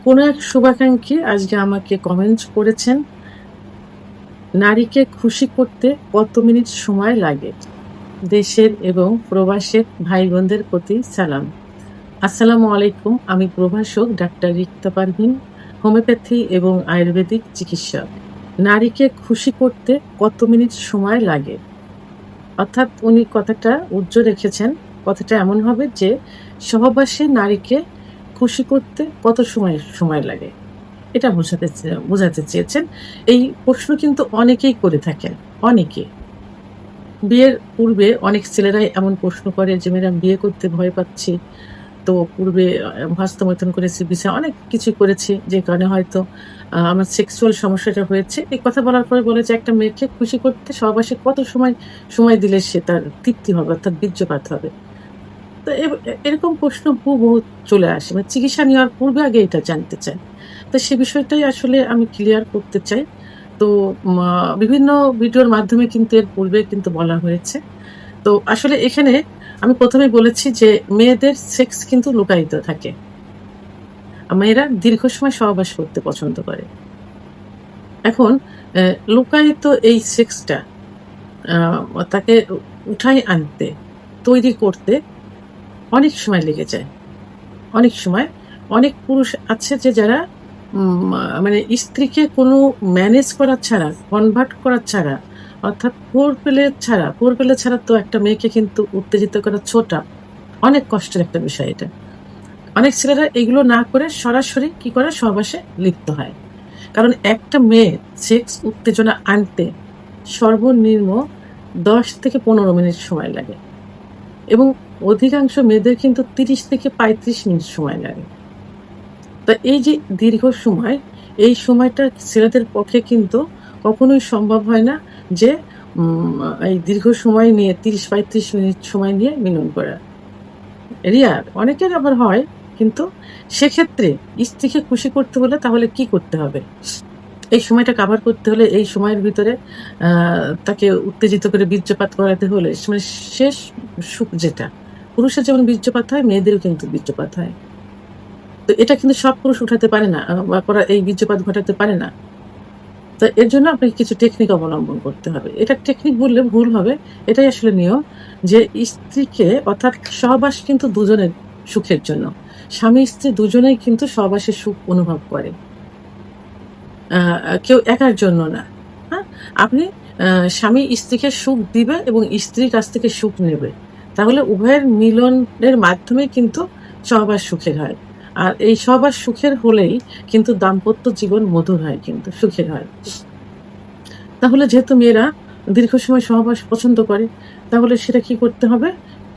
কোনো এক শুভাকাঙ্ক্ষী আজকে আমাকে কমেন্ট করেছেন, নারীকে খুশি করতে কত মিনিট সময় লাগে? দেশের এবং প্রবাসের ভাই বোনদের প্রতি সালাম। আসসালামু আলাইকুম। আমি প্রভাষক ডাক্তার রিক্তা পারভীন, হোমিওপ্যাথি এবং আয়ুর্বেদিক চিকিৎসক। নারীকে খুশি করতে কত মিনিট সময় লাগে? অর্থাৎ উনি কথাটা উজ্জ্ব রেখেছেন। কথাটা এমন হবে যে সহবাসে নারীকে খুশি করতে কত সময় লাগে? এটা বোঝাতে চেয়েছেন। এই প্রশ্ন কিন্তু অনেকেই করে থাকেন, অনেকে। বিয়ের পূর্বে অনেক ছেলেরাই এমন প্রশ্ন করে যে, "ম্যাডাম বিয়ে করতে ভয় পাচ্ছি। তো পূর্বে হস্তমৈথুন করেছি, অনেক কিছু করেছি যে কারণে হয়তো আমার সেক্সুয়াল সমস্যাটা হয়েছে।" এই কথা বলার পরে বলে যে, "একটা মেয়েকে খুশি করতে সহবাসে কত সময় দিলে সে তার তৃপ্তি হবে অর্থাৎ বীর্যপাত হবে?" তো এরকম প্রশ্ন হুবহু চলে আসে। মানে চিকিৎসা নেওয়ার পূর্বে আগে এটা জানতে চায়। তো সে বিষয়টাই আসলে আমি ক্লিয়ার করতে চাই। তো বিভিন্ন ভিডিওর মাধ্যমে কিন্তু এর পূর্বে কিন্তু বলা হয়েছে। তো আসলে এখানে আমি ১ম এই বলেছি যে মেয়েদের সেক্স কিন্তু লুকায়িত থাকে। মেয়েরা দীর্ঘ সময় সহবাস করতে পছন্দ করে। এখন অ্যা লুকায়িত এই সেক্সটা তাকে উঠায় আনতে, তৈরি করতে অনেক সময় লেগে যায়। অনেক সময় অনেক পুরুষ আছে যে যারা মানে স্ত্রীকে কোনো ম্যানেজ করা ছাড়া, কনভার্ট করা ছাড়া অর্থাৎ ফোর প্লে ছাড়া তো একটা মেয়েকে কিন্তু উত্তেজিত করা ছোটা অনেক কষ্টের একটা বিষয় এটা। অনেক ছেলেরা এগুলো না করে সরাসরি কি করে সহবাসে লিপ্ত হয়। কারণ একটা মেয়ের সেক্স উত্তেজনা আনতে সর্বনিম্ন ১০ থেকে ১৫ মিনিট সময় লাগে এবং অধিকাংশ মেয়েদের কিন্তু ৩০ থেকে ৩৫ মিনিট সময় লাগে। তো এই যে দীর্ঘ সময়, এই সময়টা ছেলেদের পক্ষে কিন্তু কখনোই সম্ভব হয় না যে এই দীর্ঘ সময় নিয়ে ৩০-৩৫ মিনিট সময় নিয়ে মিলন করা। রেয়ার। অনেকের আবার হয়। কিন্তু সেক্ষেত্রে স্ত্রীকে খুশি করতে হলে তাহলে কি করতে হবে? এই সময়টা কাভার করতে হলে এই সময়ের ভিতরে আ তাকে উত্তেজিত করে বীর্যপাত করাতে হলে মানে শেষ সুখ যেটা। পুরুষের যেমন বীর্যপাত হয়, মেয়েদেরও কিন্তু বীর্যপাত হয়। তো এটা কিন্তু সব পুরুষ উঠাতে পারে না বা এই বীর্যপাত ঘটাতে পারে না। তো এর জন্য আপনাকে কিছু টেকনিক অবলম্বন করতে হবে। এটা টেকনিক বললে ভুল হবে। এটাই আসলে নিয়ম যে স্ত্রীকে অর্থাৎ সহবাস কিন্তু দুজনের সুখের জন্য। স্বামী-স্ত্রী দুজনেই কিন্তু সহবাসের সুখ অনুভব করে। আ কেউ একার জন্য না। হ্যাঁ? আপনি আ স্বামী স্ত্রীকে সুখ দিবে এবং স্ত্রীর কাছ থেকে সুখ নেবে। তাহলে উভয়ের মিলনের মাধ্যমেই কিন্তু সহবাস সুখের হয়। আর এই সহবাস সুখের হলেই কিন্তু দাম্পত্য জীবন মধুর হয় কিন্তু, সুখের হয়। তাহলে যেহেতু মেয়েরা দীর্ঘ সময় সহবাস পছন্দ করে, তাহলে সেটা কি করতে হবে?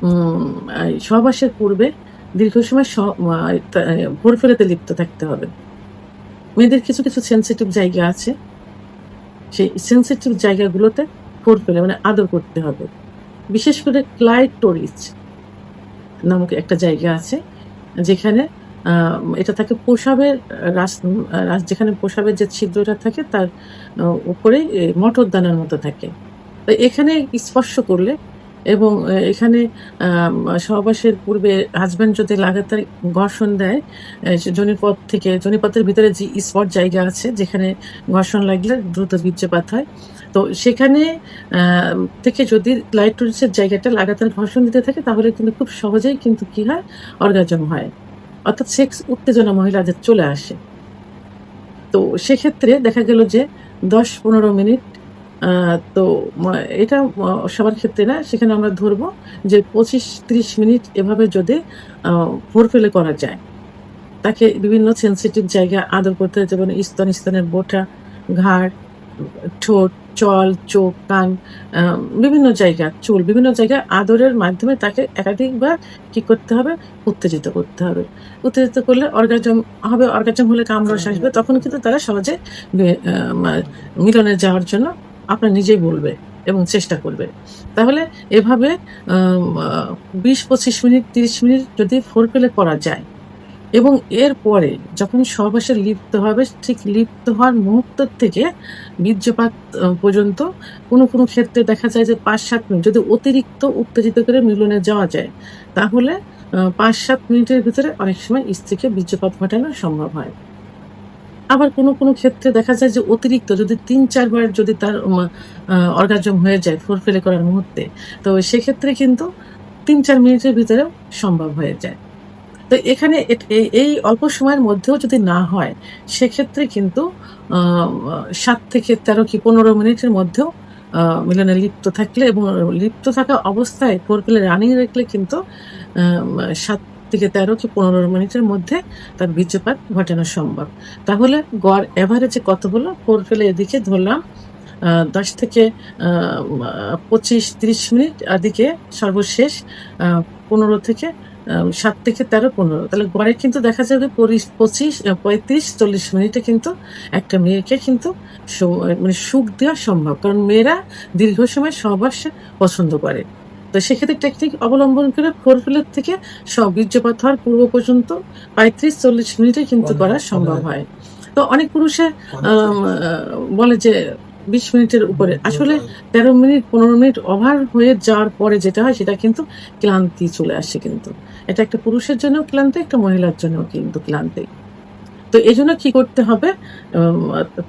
উম এই সহবাসের পূর্বে দীর্ঘ সময় স আ তা ভোরফেরাতে লিপ্ত থাকতে হবে। মেয়েদের কিছু সেনসিটিভ জায়গা আছে। সেই সেনসিটিভ জায়গাগুলোতে ফোরপ্লে মানে আদর করতে হবে। বিশেষ করে ক্লাইটোরিস নামক একটা জায়গা আছে যেখানে আ এটা থাকে প্রসাবের যেখানে প্রসাবের যে ছিদ্রটা থাকে তার উপরেই মটরদানার মতো থাকে। তো এখানে স্পর্শ করলে এবং এখানে সহবাসের পূর্বে হাসব্যান্ড যদি লাগাতার ঘর্ষণ দেয়, সে যোনিপথের ভিতরে যে স্পট জায়গা আছে যেখানে ঘর্ষণ লাগলে দ্রুত বীর্যপাত হয়। তো সেখানে আ থেকে যদি ক্লাইটোরিসের জায়গাটা লাগাতার ঘর্ষণ দিতে থাকে তাহলে কিন্তু খুব সহজেই কিন্তু কি হয়? অর্গাজম হয়। অর্থাৎ সেক্স উত্তেজনা মহিলাদের চলে আসে। তো সেক্ষেত্রে দেখা গেল যে ১০-১৫ মিনিট আ তো এটা সবার ক্ষেত্রে না। সেখানে আমরা ধরব যে ২৫-৩০ মিনিট এভাবে যদি আ ভোরফেলে করা যায়। তাকে বিভিন্ন সেনসিটিভ জায়গা আদর করতে হয় যেমন স্তনের বোঁটা, ঘাড়, ঠোঁট, চোখ, কান, আ বিভিন্ন জায়গা, চুল, বিভিন্ন জায়গায় আদরের মাধ্যমে তাকে একাধিকবার কি করতে হবে? উত্তেজিত করতে হবে। উত্তেজিত করলে অর্গাজম হবে, অর্গাজম হলে কামরস আসবে। তখন কিন্তু তারা সহজে বে আ মা মিলনে যাওয়ার জন্য আপনার নিজেই বলবে এবং চেষ্টা করবে। তাহলে এভাবে আম আ ২০-২৫ মিনিট ৩০ মিনিট যদি ফোরপ্লে করা যায় এবং এরপরে যখন সহবাসে লিপ্ত হবে, ঠিক লিপ্ত হওয়ার মুহূর্ত থেকে বীর্যপাত পর্যন্ত কোনো ক্ষেত্রে দেখা যায় যে ৫-৭ মিনিট যদি অতিরিক্ত উত্তেজিত করে মিলনে যাওয়া যায়, তাহলে ৫-৭ মিনিটের ভিতরে অনেক সময় স্ত্রীকে বীর্যপাত ঘটানো সম্ভব হয়। আবার কোনো ক্ষেত্রে দেখা যায় যে অতিরিক্ত যদি ৩-৪ বার যদি তার অর্গাজম হয়ে যায় ফোরপ্লে করার মুহূর্তে, তো সেক্ষেত্রে কিন্তু ৩-৪ মিনিটের ভিতরেও সম্ভব হয়ে যায়। তো এখানে এই অল্প সময়ের মধ্যেও যদি না হয়, সেক্ষেত্রে কিন্তু ৭ থেকে ১৩ কি ১৫ মিনিটের মধ্যেও মিলনে লিপ্ত থাকলে এবং লিপ্ত থাকা অবস্থায় ফোরপ্লে রানিং রাখলে কিন্তু ৭ থেকে ১৩ কি ১৫ মিনিটের মধ্যে তার বীর্যপাত ঘটানো সম্ভব। তাহলে গড় এভারেজে কত হলো? ফোরপ্লে এদিকে ধরলাম ১০ থেকে ২৫-৩০ মিনিট, এদিকে সর্বশেষ ১৫ থেকে ৭ থেকে ১৩-১৫, তাহলে গড়ে কিন্তু দেখা যাবে ৩৫-৪০ মিনিটে কিন্তু একটা মেয়েকে কিন্তু মানে সুখ দেওয়া সম্ভব। কারণ মেয়েরা দীর্ঘ সময় সহবাসে পছন্দ করে। তো সেক্ষেত্রে টেকনিক অবলম্বন করে ফোরপ্লে থেকে বীর্যপাত হওয়ার পূর্ব পর্যন্ত ৩৫-৪০ মিনিটে কিন্তু করা সম্ভব হয়। তো অনেক পুরুষে বলে যে ২০ মিনিটের উপরে। আসলে ১৩ মিনিট ১৫ মিনিট ওভার হয়ে যাওয়ার পরে যেটা হয় সেটা কিন্তু ক্লান্তি চলে আসে কিন্তু। এটা একটা পুরুষের জন্যও ক্লান্তি, একটা মহিলার জন্যও কিন্তু ক্লান্তি। তো এজন্য কি করতে হবে?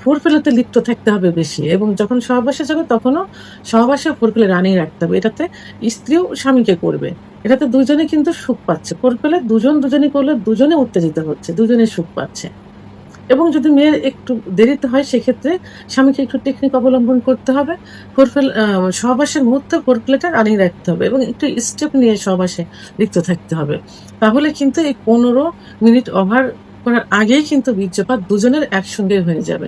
ফোরপ্লেতে লিপ্ত থাকতে হবে বেশি এবং যখন সহবাসে যাবে তখনও সহবাসে ফোরপ্লে রানিং রাখতে হবে। এটাতে স্ত্রীও স্বামীকে করবে। এটাতে দুজনে কিন্তু সুখ পাচ্ছে। ফোরপ্লে দুজনই করলে দুজনে উত্তেজিত হচ্ছে, দুজনেই সুখ পাচ্ছে। এবং যদি মেয়ের একটু দেরিতে হয় সেক্ষেত্রে স্বামীকে একটু টেকনিক অবলম্বন করতে হবে। সহবাসের মুহূর্তে ফোরপ্লেটা রানিং রাখতে হবে এবং একটু স্টেপ নিয়ে সহবাসে লিপ্ত থাকতে হবে। তাহলে কিন্তু এই ১৫ মিনিট ওভার করার আগেই কিন্তু বীর্যপাত দুজনের একসঙ্গে হয়ে যাবে।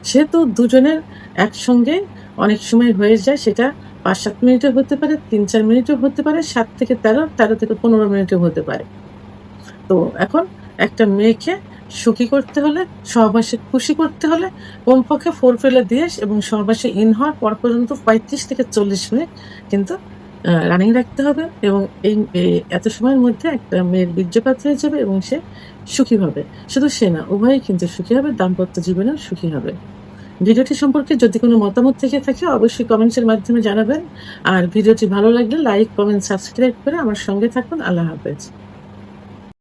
সেহেতু দুজনের একসঙ্গে অনেক সময় হয়ে যায়, সেটা ৫-৭ মিনিটেও হতে পারে, ৩-৪ মিনিটেও হতে পারে, ৭ থেকে ১৩, ১৩ থেকে ১৫ মিনিটেও হতে পারে। তো এখন একটা মেয়েকে সুখী করতে হলে, সহবাসে খুশি করতে হলে কমপক্ষে ফোরপ্লে দিয়ে এবং সহবাসে ইন হওয়ার পর পর্যন্ত ৩৫ থেকে ৪০ মিনিট কিন্তু রানিং রাখতে হবে এবং এই এত সময়ের মধ্যে একটা মেয়ের বীর্যপাত হয়ে যাবে এবং সে সুখী হবে। শুধু সে না, উভয়ই কিন্তু সুখী হবে, দাম্পত্য জীবনেও সুখী হবে। ভিডিওটি সম্পর্কে যদি কোনো মতামত থেকে থাকে অবশ্যই কমেন্টসের মাধ্যমে জানাবেন। আর ভিডিওটি ভালো লাগলে লাইক, কমেন্ট, সাবস্ক্রাইব করে আমার সঙ্গে থাকুন। আল্লাহ হাফেজ।